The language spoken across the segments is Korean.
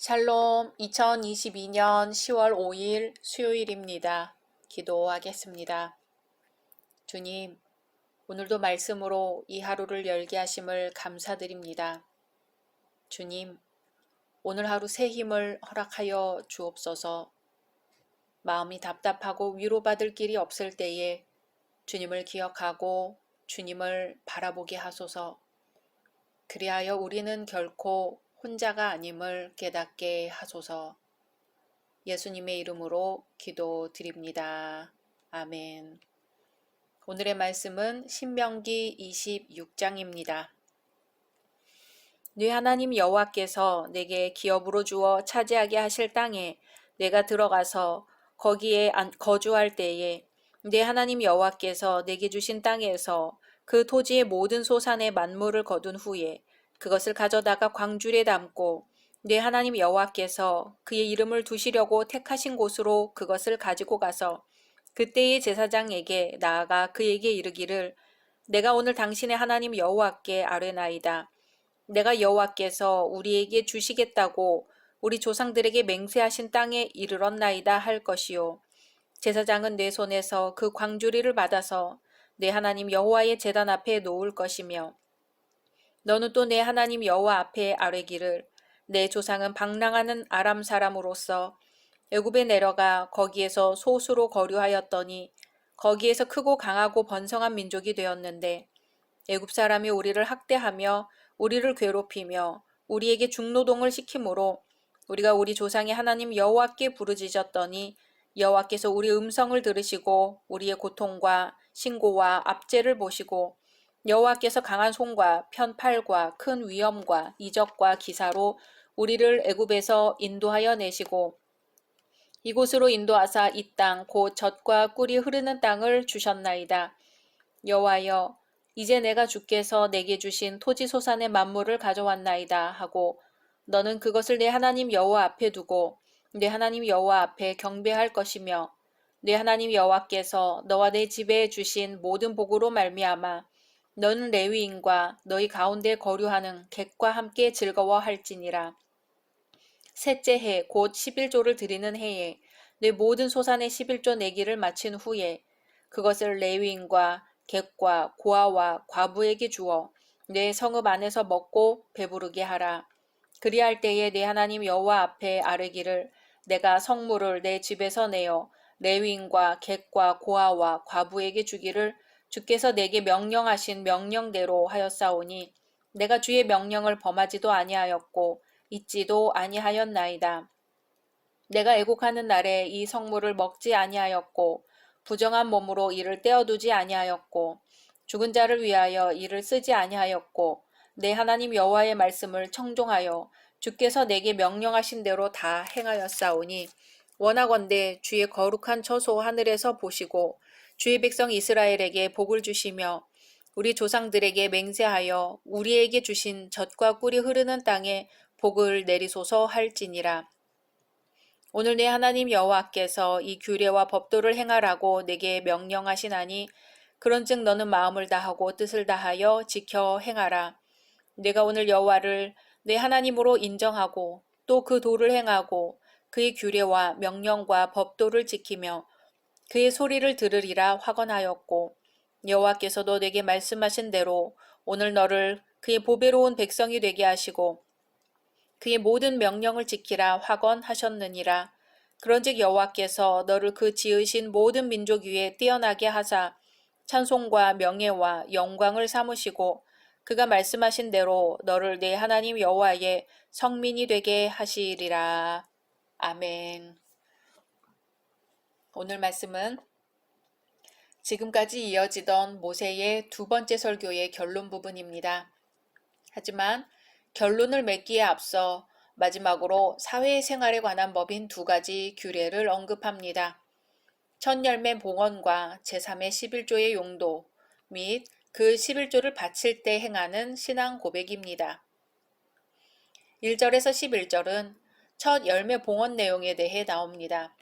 샬롬 2022년 10월 5일 수요일입니다. 기도하겠습니다. 주님, 오늘도 말씀으로 이 하루를 열게 하심을 감사드립니다. 주님, 오늘 하루 새 힘을 허락하여 주옵소서. 마음이 답답하고 위로받을 길이 없을 때에 주님을 기억하고 주님을 바라보게 하소서. 그리하여 우리는 결코 혼자가 아님을 깨닫게 하소서. 예수님의 이름으로 기도드립니다. 아멘. 오늘의 말씀은 신명기 26장입니다. 네 하나님 여호와께서 내게 기업으로 주어 차지하게 하실 땅에 내가 들어가서 거기에 거주할 때에 네 하나님 여호와께서 내게 주신 땅에서 그 토지의 모든 소산의 만물을 거둔 후에 그것을 가져다가 광주리에 담고 네 하나님 여호와께서 그의 이름을 두시려고 택하신 곳으로 그것을 가지고 가서 그때의 제사장에게 나아가 그에게 이르기를 내가 오늘 당신의 하나님 여호와께 아뢰나이다. 내가 여호와께서 우리에게 주시겠다고 우리 조상들에게 맹세하신 땅에 이르렀나이다 할 것이요. 제사장은 내 손에서 그 광주리를 받아서 내 하나님 여호와의 제단 앞에 놓을 것이며 너는 또 내 하나님 여호와 앞에 아뢰기를 내 조상은 방랑하는 아람 사람으로서 애굽에 내려가 거기에서 소수로 거류하였더니 거기에서 크고 강하고 번성한 민족이 되었는데 애굽 사람이 우리를 학대하며 우리를 괴롭히며 우리에게 중노동을 시키므로 우리가 우리 조상의 하나님 여호와께 부르짖었더니 여호와께서 우리 음성을 들으시고 우리의 고통과 신고와 압제를 보시고 여호와께서 강한 손과 편팔과 큰 위엄과 이적과 기사로 우리를 애굽에서 인도하여 내시고 이곳으로 인도하사 이 땅 곧 젖과 꿀이 흐르는 땅을 주셨나이다. 여호와여 이제 내가 주께서 내게 주신 토지 소산의 만물을 가져왔나이다 하고 너는 그것을 내 하나님 여호와 앞에 두고 내 하나님 여호와 앞에 경배할 것이며 내 하나님 여호와께서 너와 내 집에 주신 모든 복으로 말미암아 너는 레위인과 너희 가운데 거류하는 객과 함께 즐거워할지니라. 셋째 해 곧 11조를 드리는 해에 내 모든 소산의 11조 내기를 마친 후에 그것을 레위인과 객과 고아와 과부에게 주어 내 성읍 안에서 먹고 배부르게 하라. 그리할 때에 내 하나님 여호와 앞에 아뢰기를 내가 성물을 내 집에서 내어 레위인과 객과 고아와 과부에게 주기를 주께서 내게 명령하신 명령대로 하였사오니 내가 주의 명령을 범하지도 아니하였고 잊지도 아니하였나이다. 내가 애곡하는 날에 이 성물을 먹지 아니하였고 부정한 몸으로 이를 떼어두지 아니하였고 죽은 자를 위하여 이를 쓰지 아니하였고 내 하나님 여호와의 말씀을 청종하여 주께서 내게 명령하신 대로 다 행하였사오니 원하건대 주의 거룩한 처소 하늘에서 보시고 주의 백성 이스라엘에게 복을 주시며 우리 조상들에게 맹세하여 우리에게 주신 젖과 꿀이 흐르는 땅에 복을 내리소서 할지니라. 오늘 내 하나님 여호와께서 이 규례와 법도를 행하라고 내게 명령하시나니 그런즉 너는 마음을 다하고 뜻을 다하여 지켜 행하라. 내가 오늘 여호와를 내 하나님으로 인정하고 또 그 도를 행하고 그의 규례와 명령과 법도를 지키며 그의 소리를 들으리라 확언하였고 여호와께서도 내게 말씀하신 대로 오늘 너를 그의 보배로운 백성이 되게 하시고 그의 모든 명령을 지키라 확언하셨느니라. 그런즉 여호와께서 너를 그 지으신 모든 민족 위에 뛰어나게 하사 찬송과 명예와 영광을 삼으시고 그가 말씀하신 대로 너를 내 하나님 여호와의 성민이 되게 하시리라. 아멘. 오늘 말씀은 지금까지 이어지던 모세의 두 번째 설교의 결론 부분입니다. 하지만 결론을 맺기에 앞서 마지막으로 사회생활에 관한 법인 두 가지 규례를 언급합니다. 첫 열매 봉헌과 제3의 11조의 용도 및 그 11조를 바칠 때 행하는 신앙 고백입니다. 1절에서 11절은 첫 열매 봉헌 내용에 대해 나옵니다.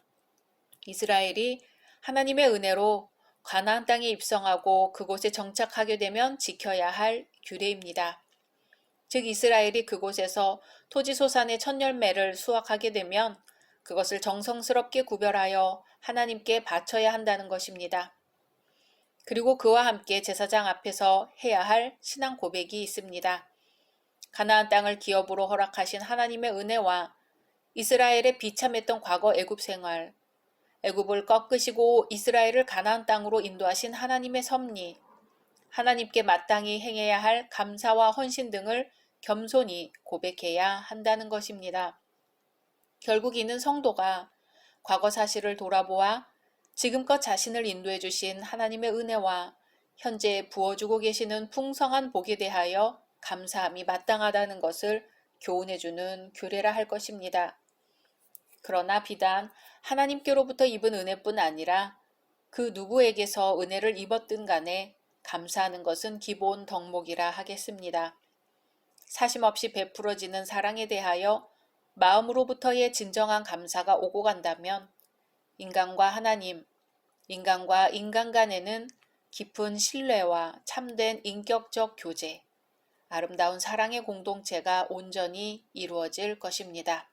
이스라엘이 하나님의 은혜로 가나안 땅에 입성하고 그곳에 정착하게 되면 지켜야 할 규례입니다. 즉 이스라엘이 그곳에서 토지 소산의 첫 열매를 수확하게 되면 그것을 정성스럽게 구별하여 하나님께 바쳐야 한다는 것입니다. 그리고 그와 함께 제사장 앞에서 해야 할 신앙 고백이 있습니다. 가나안 땅을 기업으로 허락하신 하나님의 은혜와 이스라엘의 비참했던 과거 애굽 생활, 애굽을 꺾으시고 이스라엘을 가나안 땅으로 인도하신 하나님의 섭리, 하나님께 마땅히 행해야 할 감사와 헌신 등을 겸손히 고백해야 한다는 것입니다. 결국 이는 성도가 과거 사실을 돌아보아 지금껏 자신을 인도해 주신 하나님의 은혜와 현재 부어주고 계시는 풍성한 복에 대하여 감사함이 마땅하다는 것을 교훈해 주는 규례라 할 것입니다. 그러나 비단 하나님께로부터 입은 은혜뿐 아니라 그 누구에게서 은혜를 입었든 간에 감사하는 것은 기본 덕목이라 하겠습니다. 사심없이 베풀어지는 사랑에 대하여 마음으로부터의 진정한 감사가 오고 간다면 인간과 하나님, 인간과 인간 간에는 깊은 신뢰와 참된 인격적 교제, 아름다운 사랑의 공동체가 온전히 이루어질 것입니다.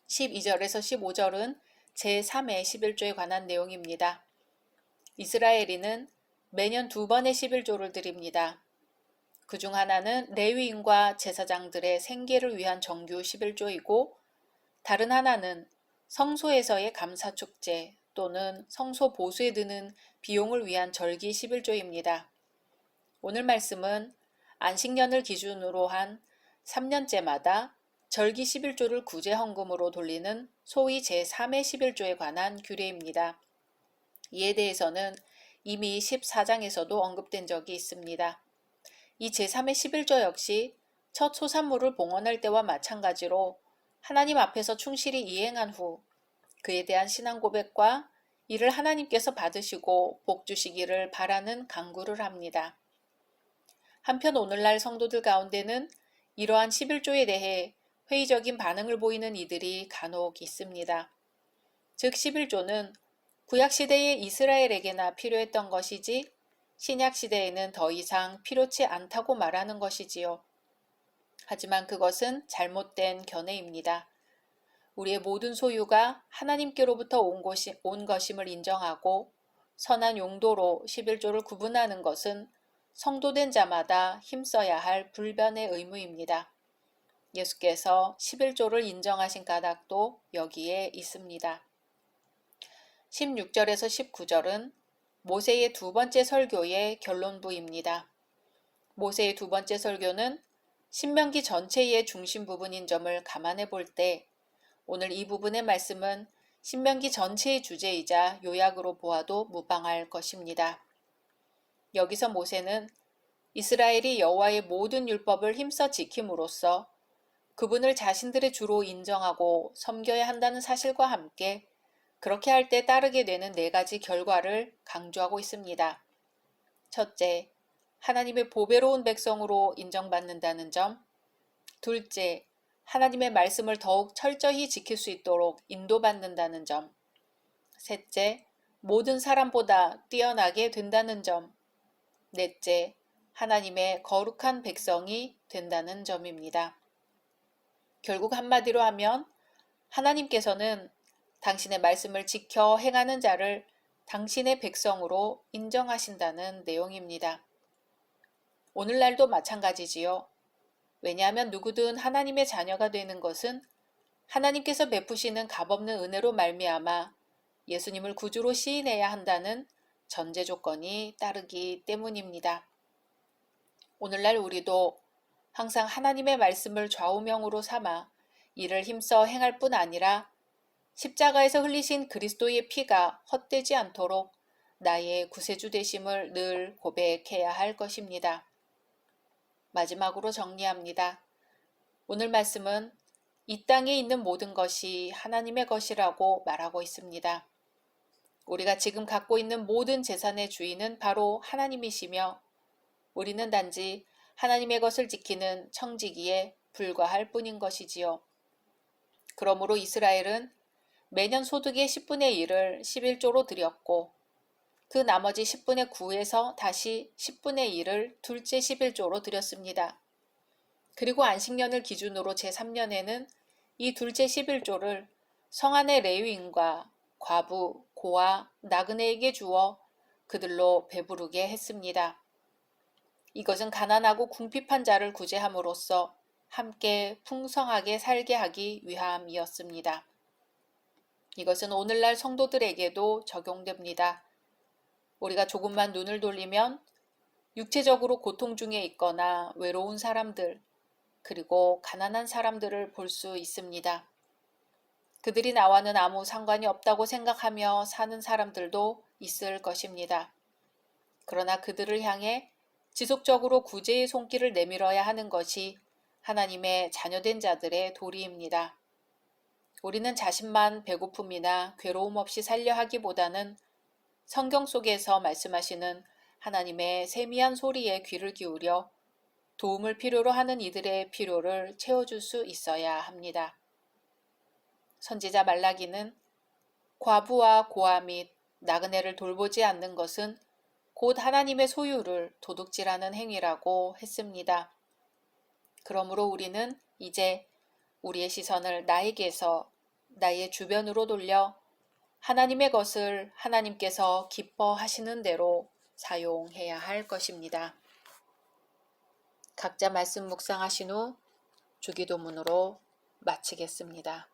12절에서 15절은 제3의 11조에 관한 내용입니다. 이스라엘인은 매년 2번의 11조를 드립니다. 그중 하나는 레위인과 제사장들의 생계를 위한 정규 11조이고 다른 하나는 성소에서의 감사축제 또는 성소 보수에 드는 비용을 위한 절기 11조입니다. 오늘 말씀은 안식년을 기준으로 한 3년째마다 절기 11조를 구제 헌금으로 돌리는 소위 제3의 11조에 관한 규례입니다. 이에 대해서는 이미 14장에서도 언급된 적이 있습니다. 이 제3의 11조 역시 첫 소산물을 봉헌할 때와 마찬가지로 하나님 앞에서 충실히 이행한 후 그에 대한 신앙 고백과 이를 하나님께서 받으시고 복 주시기를 바라는 간구를 합니다. 한편 오늘날 성도들 가운데는 이러한 11조에 대해 회의적인 반응을 보이는 이들이 간혹 있습니다. 즉 11조는 구약시대의 이스라엘에게나 필요했던 것이지 신약시대에는 더 이상 필요치 않다고 말하는 것이지요. 하지만 그것은 잘못된 견해입니다. 우리의 모든 소유가 하나님께로부터 온 것임을 인정하고 선한 용도로 11조를 구분하는 것은 성도된 자마다 힘써야 할 불변의 의무입니다. 예수께서 11조를 인정하신 까닭도 여기에 있습니다. 16절에서 19절은 모세의 두 번째 설교의 결론부입니다. 모세의 두 번째 설교는 신명기 전체의 중심 부분인 점을 감안해 볼 때 오늘 이 부분의 말씀은 신명기 전체의 주제이자 요약으로 보아도 무방할 것입니다. 여기서 모세는 이스라엘이 여호와의 모든 율법을 힘써 지킴으로써 그분을 자신들의 주로 인정하고 섬겨야 한다는 사실과 함께 그렇게 할 때 따르게 되는 4가지 결과를 강조하고 있습니다. 첫째, 하나님의 보배로운 백성으로 인정받는다는 점. 둘째, 하나님의 말씀을 더욱 철저히 지킬 수 있도록 인도받는다는 점. 셋째, 모든 사람보다 뛰어나게 된다는 점. 넷째, 하나님의 거룩한 백성이 된다는 점입니다. 결국 한마디로 하면 하나님께서는 당신의 말씀을 지켜 행하는 자를 당신의 백성으로 인정하신다는 내용입니다. 오늘날도 마찬가지지요. 왜냐하면 누구든 하나님의 자녀가 되는 것은 하나님께서 베푸시는 값없는 은혜로 말미암아 예수님을 구주로 시인해야 한다는 전제 조건이 따르기 때문입니다. 오늘날 우리도 항상 하나님의 말씀을 좌우명으로 삼아 이를 힘써 행할 뿐 아니라 십자가에서 흘리신 그리스도의 피가 헛되지 않도록 나의 구세주 되심을 늘 고백해야 할 것입니다. 마지막으로 정리합니다. 오늘 말씀은 이 땅에 있는 모든 것이 하나님의 것이라고 말하고 있습니다. 우리가 지금 갖고 있는 모든 재산의 주인은 바로 하나님이시며 우리는 단지 하나님의 것을 지키는 청지기에 불과할 뿐인 것이지요. 그러므로 이스라엘은 매년 소득의 10분의 1을 11조로 드렸고 그 나머지 10분의 9에서 다시 10분의 1을 둘째 11조로 드렸습니다. 그리고 안식년을 기준으로 제3년에는 이 둘째 11조를 성안의 레위인과 과부, 고아, 나그네에게 주어 그들로 배부르게 했습니다. 이것은 가난하고 궁핍한 자를 구제함으로써 함께 풍성하게 살게 하기 위함이었습니다. 이것은 오늘날 성도들에게도 적용됩니다. 우리가 조금만 눈을 돌리면 육체적으로 고통 중에 있거나 외로운 사람들, 그리고 가난한 사람들을 볼 수 있습니다. 그들이 나와는 아무 상관이 없다고 생각하며 사는 사람들도 있을 것입니다. 그러나 그들을 향해 지속적으로 구제의 손길을 내밀어야 하는 것이 하나님의 자녀된 자들의 도리입니다. 우리는 자신만 배고픔이나 괴로움 없이 살려 하기보다는 성경 속에서 말씀하시는 하나님의 세미한 소리에 귀를 기울여 도움을 필요로 하는 이들의 필요를 채워줄 수 있어야 합니다. 선지자 말라기는 과부와 고아 및 나그네를 돌보지 않는 것은 곧 하나님의 소유를 도둑질하는 행위라고 했습니다. 그러므로 우리는 이제 우리의 시선을 나에게서 나의 주변으로 돌려 하나님의 것을 하나님께서 기뻐하시는 대로 사용해야 할 것입니다. 각자 말씀 묵상하신 후 주기도문으로 마치겠습니다.